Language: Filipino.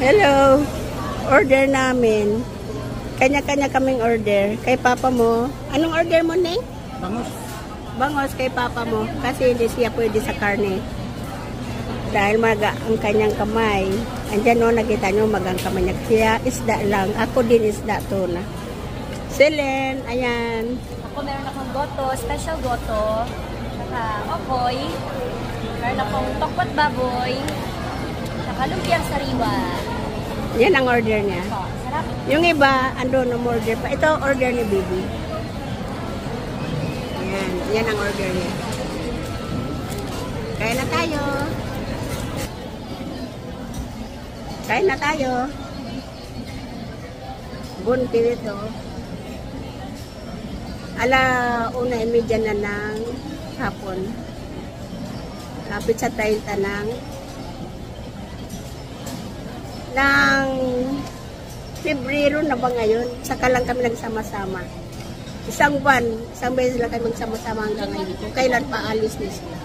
Hello. Order namin. Kanya-kanya kaming order. Kay papa mo. Anong order mo, Ning? Bangos. Bangos kay papa mo. Kasi hindi siya pwede sa karne. Dahil maga ang kanyang kamay. Andyan no, nakita nyo magang kamay niya. Kaya isda lang. Ako din isda to na. Selen, ayan. Ako meron akong goto, special goto. Saka okoy. Meron akong tokbat baboy. Saka lumpiang sariwa. Yan ang order niya. Oh, sarap. Yung iba, andun ang order pa. Ito order ni Bibi. Ayan, yan ang order niya. Kain na tayo. Kain na tayo. Bunti ito. Ala, 1:30 na ng hapon. Kapit sa 30 ng Pebrero na ba ngayon? Saka lang kami nagsama-sama. Isang beses lang kami magsama-sama hanggang ngayon. Kung kailan pa alis na sila.